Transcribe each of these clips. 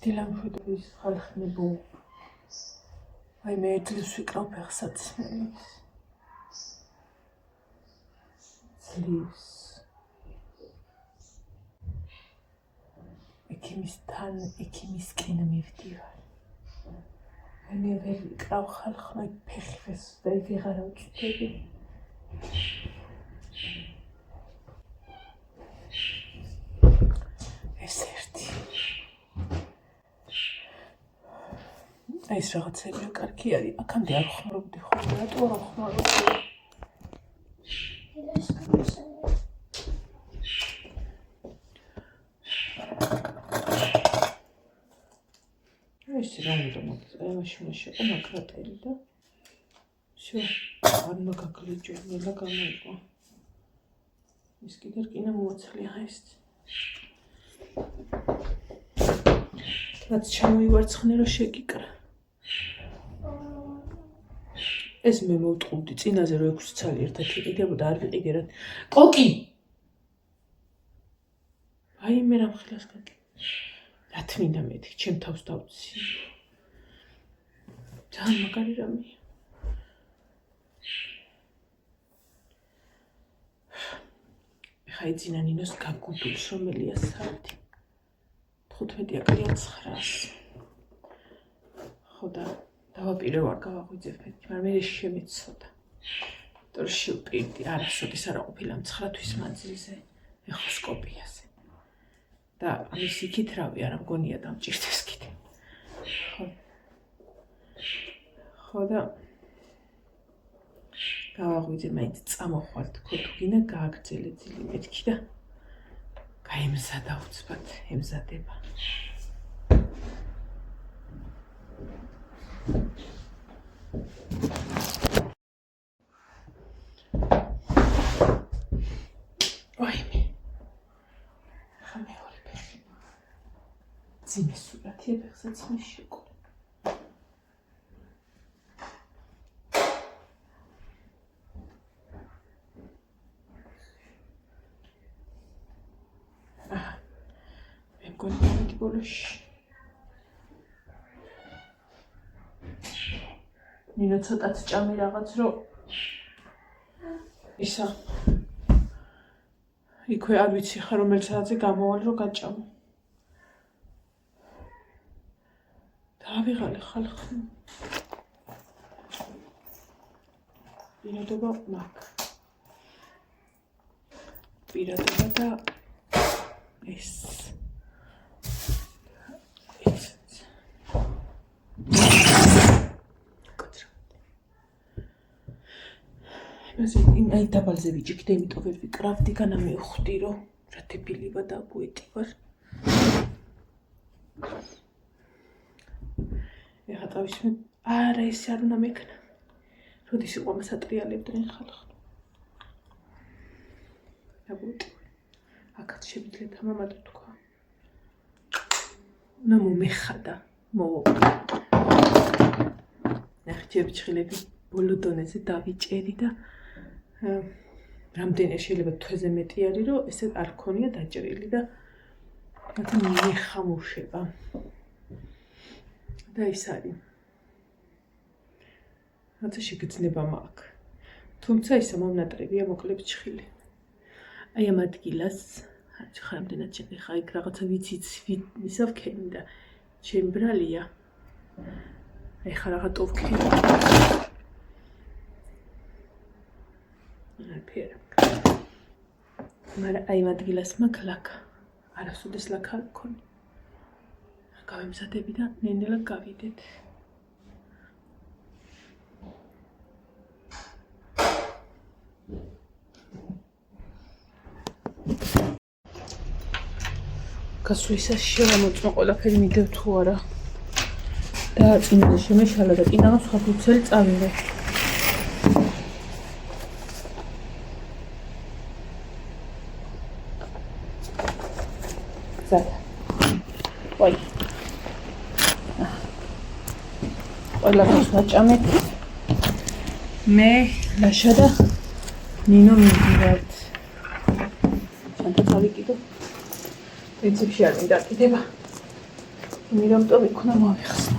დილამშვიდობის ხალხნებო. აი მე ძლივს ვიკრავ ფეხსაცმელს. ძლივს. ექიმისკენ მივდივარ. მე ვერ ვიკრავ ხალხმა ფეხებს და ვეღარ ავწვდები. ეს ერთი. აი ეს რაღაცებია კარგი არის. აქამდე არ ხმარობდი ხოლმე, რატო არ ხმარობდი? ეს რამოდენად მაშინაში იყო მაკრატელი და всё, არ მაგაკლეჯე, მელა გამოიყო. ის კიდე რკინა მოაცლია ეს. რაც ჩამოივარცხნე რომ შეგიკრა. ეს მე მოვტყუდი წინაზე რომ 6 ცალი ერთად იყიდებოდა არ ვიყიდერად. კოკი! აი მე რა მხილას კოკი. რა თმინდა მეთქი, ჩემ თავს დავცი. ძალიან მაგარი რამეა. ხაი ძინა ნინოს გაგუდულს რომელია საათი. 15 აკრია 900. ხო და დავაპირე ვარ გავაღვიძებ მეთქი, მაგრამ მე შემეცოდა. თორე შევპირდი, არასოდეს არ აყოფილა 9 თვის მანძილზე, ეხოსკოპიაზე. და ამის იქით რავი არა მგონია დამჭირდეს კიდე. ხო და გავაღვიძე მაინც წამოხვალ თქო თუ გინდა გააგრძელე ძილი მეთქი და გაემზადა უცბად ემზადება. ვაიმე. ხამეორი ფეხი. ძიმე სურათია ფეხსაცმელში შეკვდა. მე მგონი მომენტი ბოლოში. ნინო ცოტაც ჭამე რაღაც რომ ისა იქვე არ ვიცი ხა რომელ საათზე გამოვალ რომ გაჭამო. დავიღალე ხალხი. პირადობა მაგ. პირადობა და ეს. აი დაბალზე ვიჭიქდი, იმიტომ ვერ ვიკრავდი, განა მივხვდი რომ რა დებილება და ბუეტი ვარ. ეხა თავისმე არა ესე არ უნდა მექნა. როდის იყო მასატრიალებდნენ ხალხს. და ბუეტი. აქაც შემიძლია თამამად თქვა. უნდა მომეხადა, ნახჭიები ჭხილები ბოლო დონეზე დავიჭერი და რამდენი შეიძლება თვეზე მეტი არის რომ ესე არ ქონია დაჭრილი და მათი მეხამუშება და ის არის რათა შეგრძნება მაქვს თუმცა ისა მომნატრებია მოკლებს ჭხილი აი ამ ადგილას რამდენად შეხა იქ რაღაცა ვიციც ისა ვქენი და ჩემი ბრალია აი ხა რაღაცა ვქენი მაგრამ აი ადგილას მაქვს ლაქა. არასოდეს ლაქა არ მქონი. გავემზადები და ნენელა გავიდეთ. გასვლისას შევამოწმო ყველაფერი მიდევ თუ არა. და წინაზე შემეშალა და კიდევ სხვა ფუცელი წავიღე. Ой. ყველაფერს ვაჭამეთ. მე ლაშა და ნინო მივიდივართ. შანტა წავიკიდო. პრინციპში არ მინდა კიდება. მირამტო იქნა მოვიხსნა.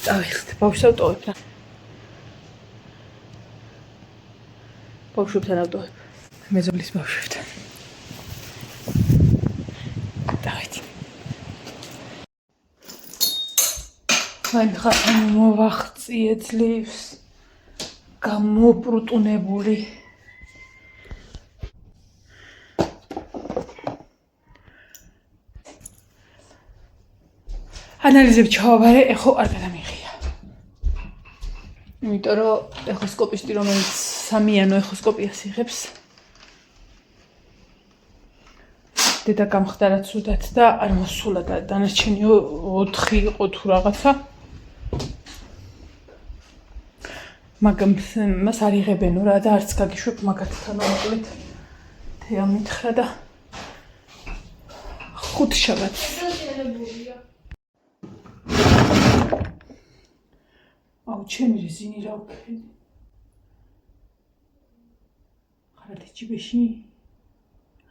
დავიხსნე, ბავშვს ავტოვებ რა. ბავშვებთან ავტოვებ. მეზობლის ბავშვებთან. დავით. აი ხა მოვახციე ძლივს. გამოპრუტუნებული. ანალიზები ჩავაბარე, ეხო არ გადამიღია. იმიტომ რომ ეხოსკოპისტი რომელიც სამიანო ეხოსკოპიას იღებს დედა გამხდარა ცუდად და არ მოსულა და დანარჩენი 4 იყო თუ რაღაცა. მაგრამ მას არ იღებენო რა და არც გაგიშვებ მაგათთან მოკლედ. თეა მითხრა და 5 შაბათს. აუ ჩემი რეზინი რა ვქენი. ხართ ჯიბეში?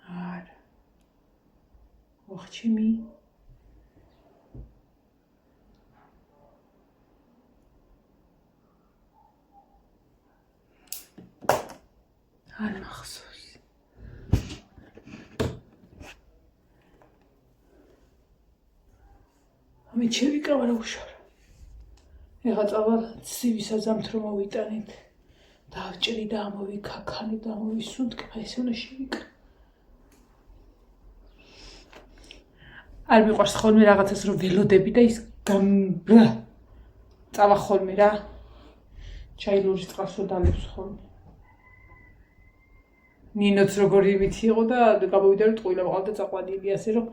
არა. ვახჩემი. არ მახსოვს. ამე შევიკავა რა უშავ. ეხა წავალ ცივი საზამთრო რომ მოვიტანეთ. დავჭრი და ამოვიქაქანი და ამოვისუნთქე, აი ესე უნდა შევიკრა. არ მიყვარს ხოლმე რაღაცას რომ ველოდები და ის წავა ხოლმე რა. ჩაილურის წყალს რო დალევს ხოლმე. ნინოც როგორი იმითი იყო და გამოვიდა რომ ტყუილა მყავდა წაყვანილი ასე რომ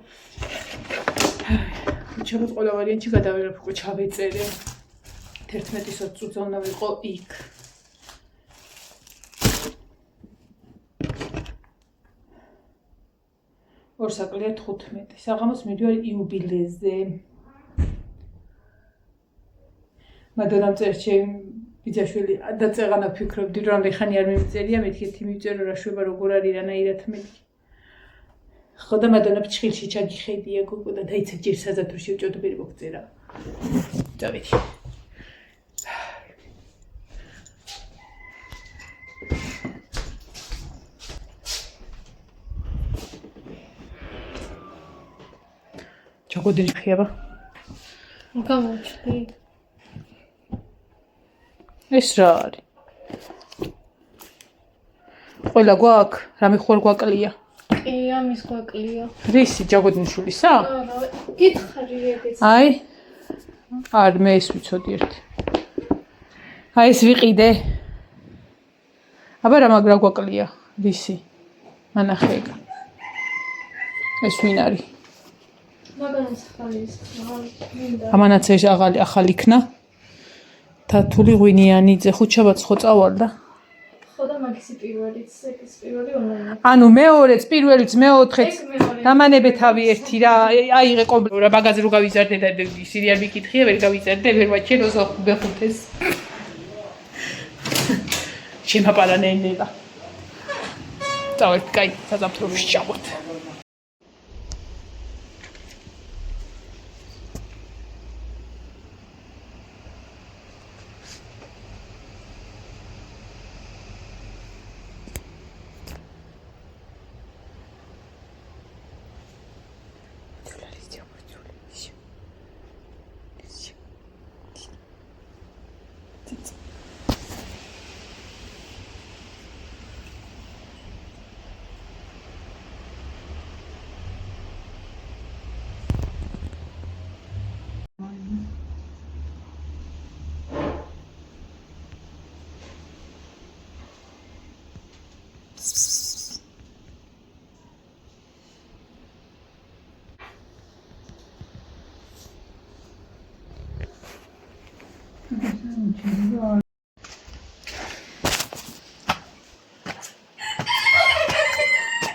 ჩემს ყველა ვარიანტში გადავიღებ უკვე ჩავეწერე. 11 წუთზე უნდა ვიყო იქ. ორსაკლია 15. საღამოს მიდივარ იუბილეზე. მადონამ წერს ჩემი ბიძაშვილი და წეღანა ფიქრობდი რომ ეხანი არ მიმწერია, მეთქი მიწერო რა შვება როგორ არის რანაირად მეთქი. ხო და მადონა ფჩხილში ჩაგიხედია გოგო და დაიცა ჯერ საზათურში უჭოდობერი მოგწერა. დავიდი. ჩაგოდენი ხიება. გამოჩდი. ეს რა არის? ყველა გვაქვს? რამე ხوار გვაკლია? კი, ამის გვაკლია. რისი ჯაგოდინიშვილისა? არა, გითხარი ეგეც. აი. არ მე ეს ვიცოდი ერთი. აი ეს ვიყიდე. აბა რა მაგრა გვაკლია? რისი? მანახე ეგ. ეს ვინ არის? მაგანაც ახალი ის მინდა. ამანაც ეს ახალი იქნა. თათული ღვინიანიძე ხუთშაბათს ხო წავალ და ხო და მაგისი პირველიც ეს პირველი ონლაინი. ანუ მეორეც პირველიც მეოთხეც დამანებე თავი ერთი რა აიღე კომპლექტი რა ბაგაზე რო გავიზარდე და ისინი არ მიკითხია ვერ გავიზარდე ვერ ვაჩენო ბეხუთეს შემაპარანენელა წავედ კაი საზამთროში ჩავოთ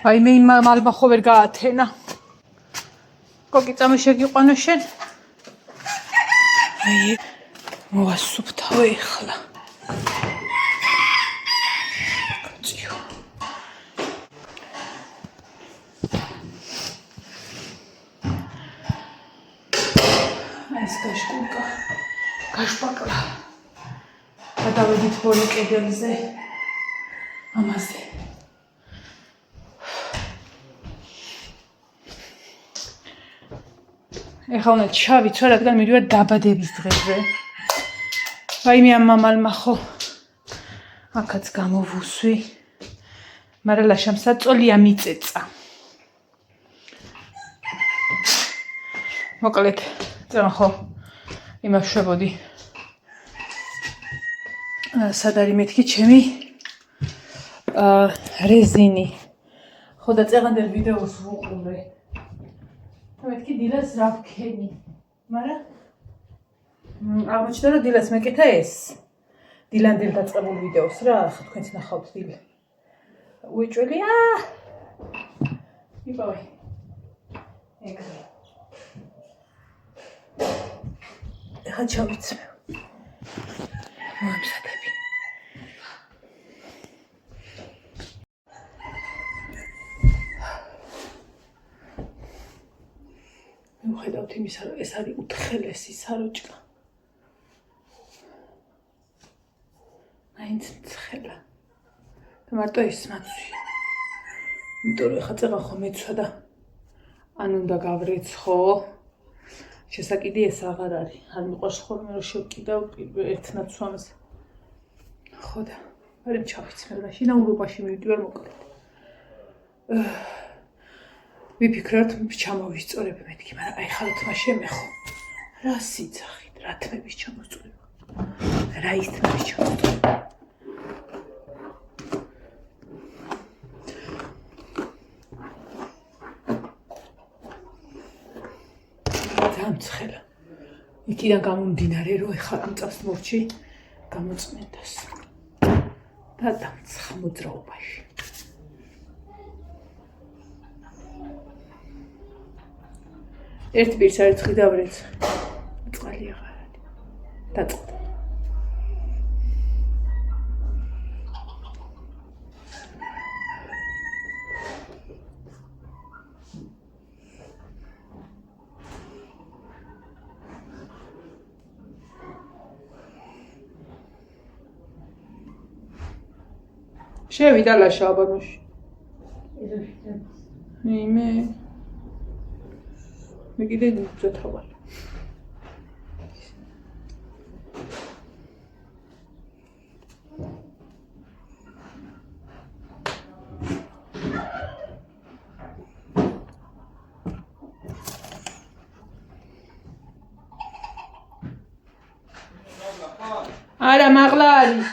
აი მე მალმა ხო ვერ გაათენა. კოკი წამო შეგიყვანო შენ. აი მოვასუფთავე ახლა. კაციო. ეს გაშკულკა, გაშპაკლა. გადავედით ბოლო კედელზე. ამაზე. ეხლა უნდა ჩავიცვა, რადგან მივიდივარ დაბადების დღეზე. ვაიმე ამ მამალმა ხო აქაც გამოვუსვი. მაგრამ ლაშამ საწოლია მიწეცა. მოკლედ, წამო ხო იმას შვებოდი. სად არის მეთქი ჩემი რეზინი. ხო და წეღანდელ ვიდეოს ვუყურე. მეთქი დილას რა ვქენი. მაგრამ აღმოჩნდა რომ დილას მეკეთა ეს. დილანდელ დაწყებულ ვიდეოს რა, ახლა თქვენც ნახავთ დილ. უეჭველი იპოვე. ეგრე. ეხლა ჩავიცმევ. მომსადები. მიუხედავთ იმისა, რომ ეს არის უთხელესი საროჭკა. მაინც მცხელა. და მარტო ის მაცვია. იმიტომ რომ ეხლა წეღან ხომ ეცვა და ან უნდა გავრეცხო. შესაკიდი ეს აღარ არის. არ მიყვარს ხოლმე რომ შევკიდავ ერთ ნაცვამს. ხო და მაგრამ ჩავიცმევ რა შინაურობაში მივიდივარ მოკლედ. ვიფიქროთ ჩამოვისწორებ მეთქი, მაგრამ აი ხალხმა შემეხო. რა სიძახით, რა თმების ჩამოსწრება. რა ის თმების ჩამოსწრება. დამცხელა. იქიდან გამომდინარე, რომ ეხლა ამ წელს მორჩი გამოწმენდას. და დამცხა მოძრაობაში. ერთ პირს არის ცხი და ვრეცხი. წყალი აღარ არის. დაწყდა. შევიდა ლაშა აბანოში. მე კიდე ძოთავარ. არა მაღლა არის.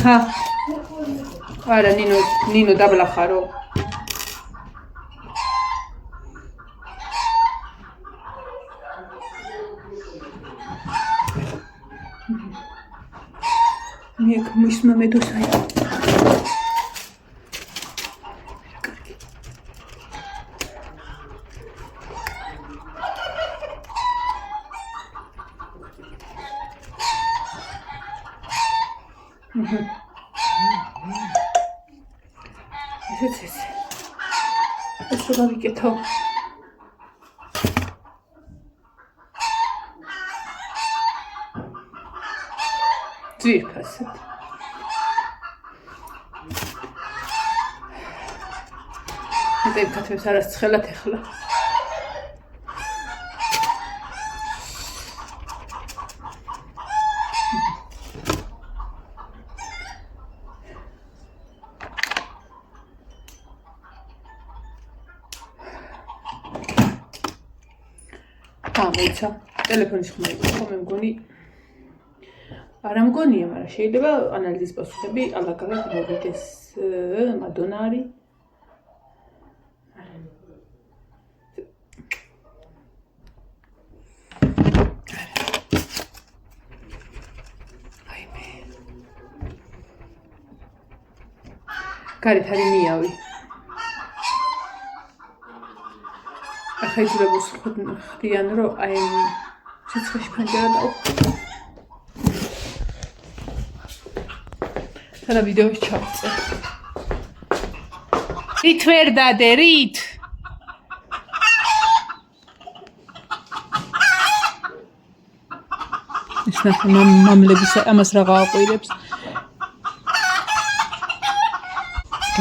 ჰა არა ნინო დაბლახარო მიეკ მისმა მედოსაი ეს რა ვიკეთო ძირფასად მე კეთებს არას ცხელად ეხლა ამეცა ტელეფონის ხმები ხო მე მგონი არა მგონია მაგრამ შეიძლება ანალიზის პასუხები ალაგ-ალაგ მოვიდეს მადონა არის გარეთ არის მიავი ახლა იზრებოს ხდიან რომ აი ცეცხლში ფანჯარა დავხო სადა ვიდეოს ჩავწერ რით ვერ დადე, რით? ის ნახე მამლების ამას რაღა აყვირებს.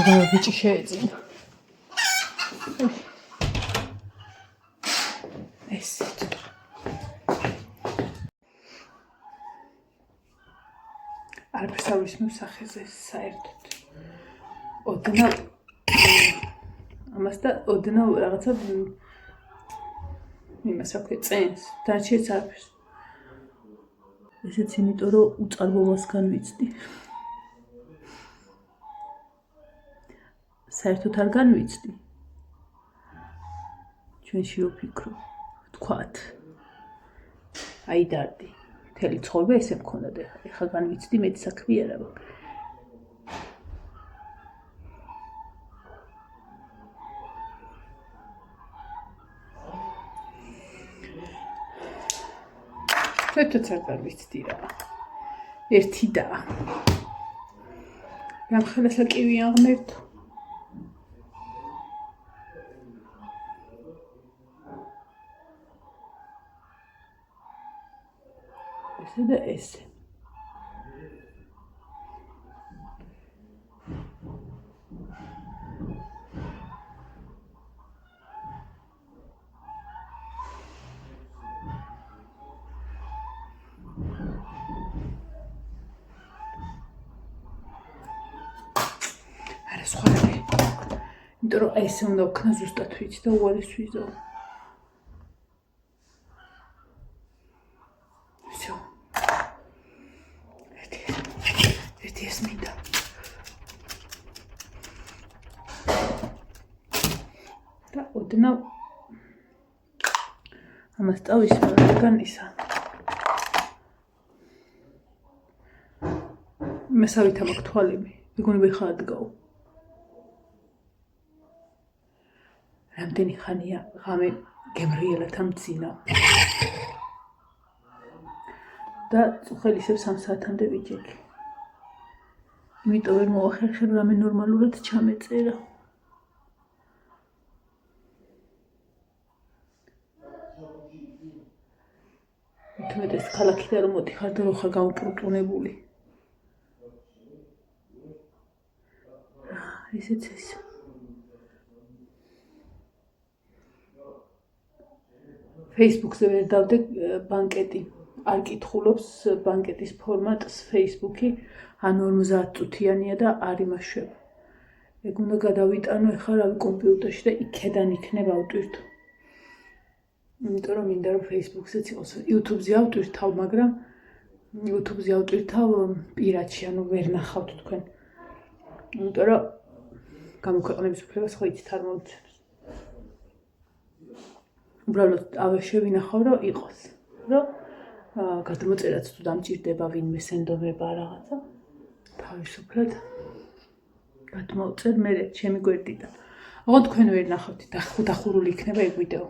და ბიჭი შეეძინა. ესეთ. არაფერს არ ვისმევ სახეზე საერთოდ. ოდნავ ამას და ოდნავ რაღაცა იმას რა ქვია წენს. დარჩენს არაფერს. ესეც იმიტომ რომ უწყალბობასგან ვიცდი. საერთოდ არ განვიცდი. ჩვენში ვფიქრო, ვთქვათ. აი დარდი. მთელი ცხოვრება ესე მქონდა და ეხლა განვიცდი მეტი საქმე არა მაქვს. საერთოდ არ განვიცდი რა. ერთი და გამხელასა კივი აღნერთო. ესე და ესე. არა სხვა რა. იმიტომ რომ ესე უნდა ვქნა ზუსტად ვიცი და უარის ვიზო. ოდნავ ამას ტავის განისა. მესავითა მაქვს თვალები, მეგონება ხა ადგაო. რამდენი ხანია ღამე გემრიელად ამძინა. და წუხელი ისევ 3 საათამდე ვიჯექი. იმიტომ ვერ მოახერხებ რამე ნორმალურად ჩამეწერა. თუმეტეს ქალაქიდან რომ მოდიხარ და რო ხარ გამოპრუტუნებული. ესეც ეს. Facebook-ზე ვერ დავდე ბანკეტი. არ კითხულობს ბანკეტის ფორმატს Facebook-ი, ან 50 წუთიანია და არ იმაშვება. ეგ უნდა გადავიტანო ეხლა რავი კომპიუტერში და იქედან იქნებ ავტვირთო. იმიტომ რომ მინდა რომ Facebook-ზეც იყოს. YouTube-ზე ავტვირთავ, მაგრამ YouTube-ზე ავტვირთავ პირადში, ანუ ვერ ნახავთ თქვენ. იმიტომ რომ გამოქვეყნების უფლებას ხო იცით არ მოვიცემს. უბრალოდ შევინახავ რომ იყოს. რომ გადმოწერაც თუ დამჭირდება ვინმე სენდომება რაღაცა. თავისუფლად გადმოვწერ მე ჩემი გვერდიდან. ოღონდ თქვენ ვერ ნახავთ და ხუდახურული იქნება ეგ ვიდეო.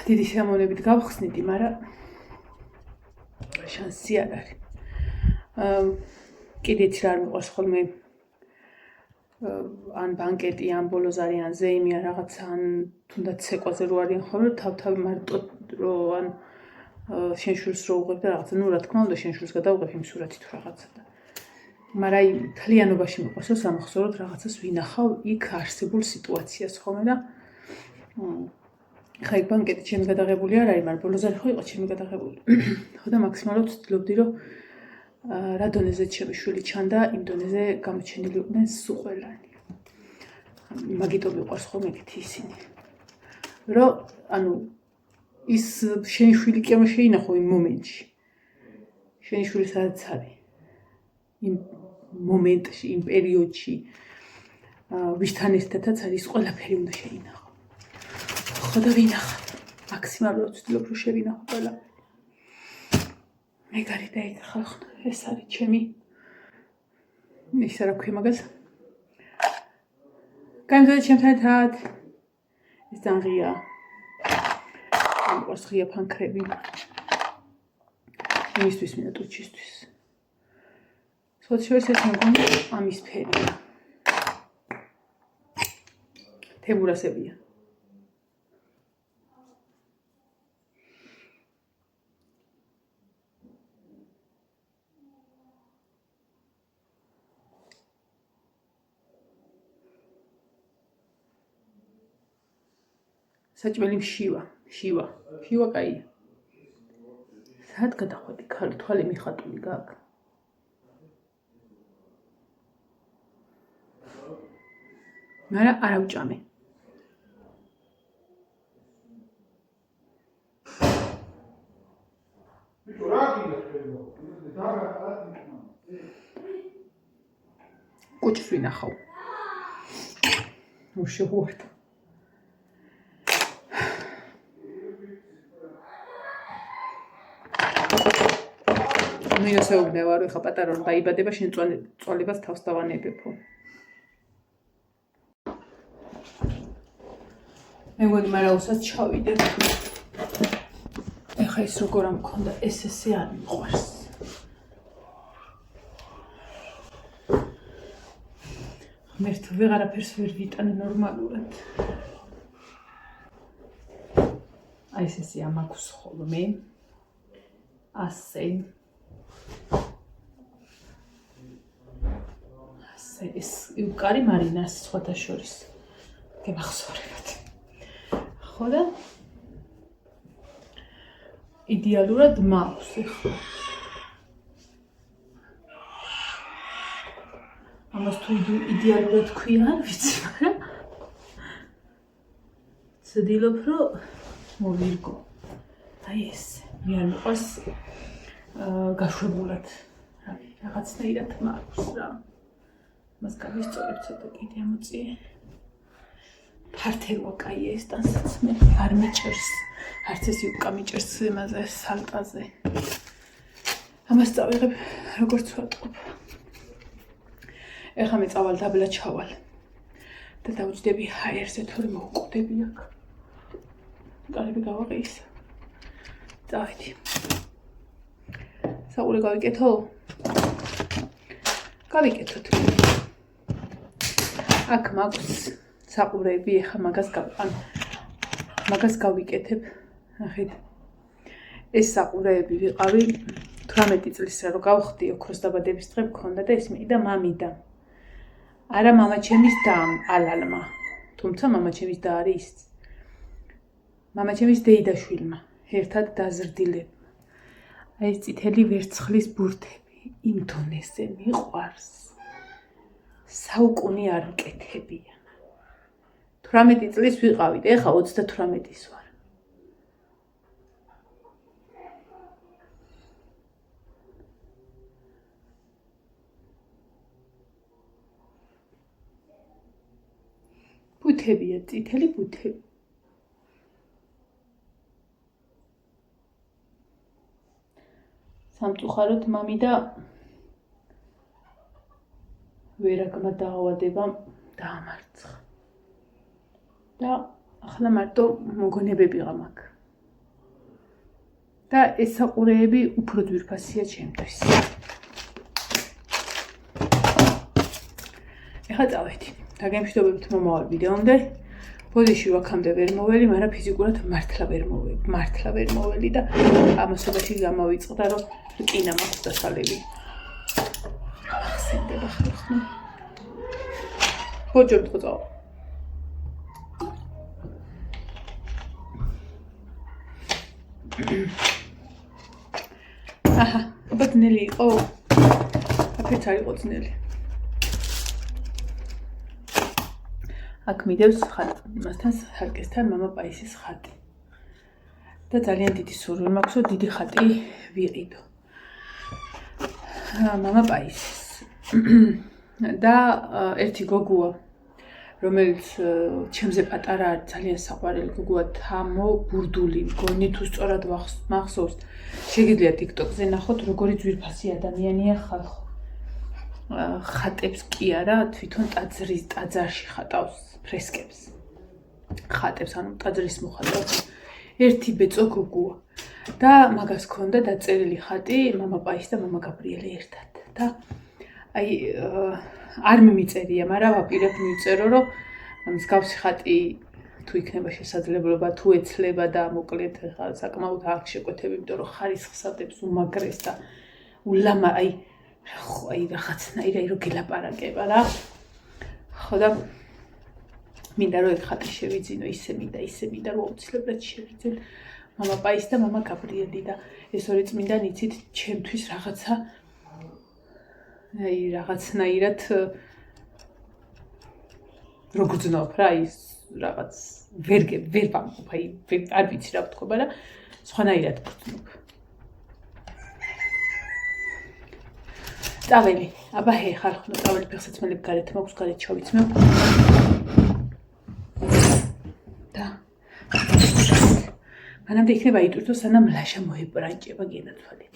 დიდი შემოვნებით გავხსნიდი, მაგრამ შანსი არ არის. კიდეც რა არ მიყვარს ხოლმე ან ბანკეტი, ან ბოლოზარი, ან ზეიმი, ან რაღაცა, ან თუნდაც ცეკვაზე რო არიან ხოლმე, თავ-თავი მარტო რო ან შენ შვილს რო უღებ და რაღაცა, ნუ რა თქმა უნდა შენ შვილს გადაუღებ იმ სურათი თუ რაღაცა და. მაგრამ აი მთლიანობაში მიყვარს რომ სამახსოვროდ რაღაცას ვინახავ იქ არსებულ სიტუაციას ხოლმე და ხა იქ ბანკეტი ჩემი გადაღებული არ არის, მაგრამ ბოლოზარი ხო იყო ჩემი გადაღებული. ხო და მაქსიმალურად ვცდილობდი რომ რა დონეზე ჩემი შვილი ჩანდა, იმ დონეზე გამოჩენილი იყვნენ სულ ყველანი. მაგიტომ მიყვარს ხოლმე ეგეთი ისინი. რომ ანუ ის შენი შვილი კი არ შეინახო იმ მომენტში. შენი შვილი სადაც არის. იმ მომენტში, იმ პერიოდში ვისთან ერთადაც არის ყველაფერი უნდა შეინახო. ხო და ვინახავ. მაქსიმალურად ვცდილობ რომ შევინახო ყველაფერი. მეგარი და ეგ ხალხ ეს არის ჩემი ის რა ქვია მაგას გამზადე ჩემთან ერთად ეს ძალიან ღია ამას ღია ფანქრები იმისთვის მინდა ტუჩისთვის სოციალიზაცია მეგონი ამის ფერია თებურასებია. საჭმელი შივა კაია. სად გადახვედი ქალი თვალი მიხატული გაქვს. მაგრამ არ ავჭამე. კუჭს ვინახავ. უშევართ. მე ისეუბნე ვარ, ხა პატარა რომ დაიბადება, შენ წვალებას თავს დავანებებო. მე მგონი მარაუსაც ჩავიდე. ეხა ის როგორ არ მქონდა, ესე არ მიყვარს. მერტ ვეღარაფერს ვერ ვიტანე ნორმალურად. აი ესე ამაქვს ხოლმე. ასე ეს უკარი მარინას სხვათა შორის გემახსოვრებათ. ხო და იდეალურად მაქვს ეხლა. ამას თუ იდეალურად ქვია, არ ვიცი, მაგრამ ცდილობ რომ მოვირგო. აი ეს მე არ მიყვარს გაშვებულად. რაღაცნაირად მაქვს რა. მას გავისწორებ ცოტა კიდე ამოწიე. ფართელვა კაია ეს ტანსაც მე არ მიჭერს. არც ეს უკა მიჭერს იმაზე სალტაზე. ამას წავიღებ როგორც ვატყობ. ეხლა მე წავალ დაბლა ჩავალ. და დავუჯდები ჰაერზე თორე მოვკვდები აქ. კარები გავაყეისა. წავედი. საყურე გავიკეთო? გავიკეთოთ. აქ მაქვს საყურეები, ეხა მაგას გავიკეთებ. ნახეთ. ეს საყურეები ვიყავი 18 წლის რო გავხდი ოქროს დაბადების დღე მქონდა და ეს მე და მამიდა. არა მამა ჩემის და ალალმა. თუმცა მამა ჩემის და არის. მამა ჩემის დეიდაშვილმა ერთად დაზრდილებმა. აი ეს წითელი ვერცხლის ბურთები იმ დონეზე მიყვარს. საუკუნე არ მკეთებია. 18 წლის ვიყავით, ეხა 38-ის ვარ. ბუთებია, წითელი ბუთები. სამწუხაროდ მამიდა ვერაგმა დაავადება დაამარცხა. და ახლა მარტო მოგონებები მაქვს. და ეს საყურეები უფრო ძვირფასია ჩემთვის. ეხლა წავედი. დაგემშვიდობებთ მომავალ ვიდეომდე. ბოდიში ვაქამდე ვერ მოველი, მაგრამ ფიზიკურად მართლა ვერ მოველი და ამასობაში გამავიწყდა, რომ რკინა მაქვს დასალები. ახსენდება ხალხმა. ბოჯობთ ყოწავა. აჰა, აბა ძნელი იყო. აფერც არ იყო ძნელი. აქ მიდევს ხატი, მასთან სარკესთან მამა პაისის ხატი. და ძალიან დიდი სურვილი მაქვს, რომ დიდი ხატი ვიყიდო. მამა პაისის. და ერთი გოგოა, რომელიც ჩემზე პატარა არის, ძალიან საყვარელი გოგოა, თამო ბურდული, მგონი თუ სწორად მახსოვს. შეგიძლია TikTok-ზე ნახოთ, როგორი ძვირფასი ადამიანია ხალხო. ხატებს კი არა, თვითონ ტაძარში ხატავს ფრესკებს. ხატებს, ანუ ტაძრის მოხატავს. ერთი ბეწო გოგოა. და მაგას ქონდა დაწერილი ხატი მამა პაის და მამა გაბრიელე ერთად. და აი არ მიმიწერია, მაგრამ ვაპირებ მივწერო, რომ მსგავსი ხატი თუ იქნება შესაძლებლობა, თუ ეცლება და მოკლედ ხა საკმაოდ აქვს შეკვეთები, იმიტომ რომ ხარისხს ადებს უმაგრეს და ულამა აი რაღაცნაირად რო გელაპარაკება რა. ხო და მინდა რომ ეგ ხატი შევიძინო, ისე მინდა რომ აუცილებლად შევიძინო. მამა პაის და მამა გაბრიელი და ეს ორი წმინდანი იცით ჩემთვის რაღაცა აი რაღაცნაირად რო გძნობ რა ის რაღაც ვერ ვამბობ, აი არ ვიცი რა ვთქვა და სხვანაირად გძნობ. წაველი, აბა ხარ ხნო წაველი ფეხსაცმელები გარეთ მაქვს, გარეთ ჩავიცმევ. და მანამდე იქნება იტვირთო, სანამ ლაშა მოებრანჭება გენაცვალეთ.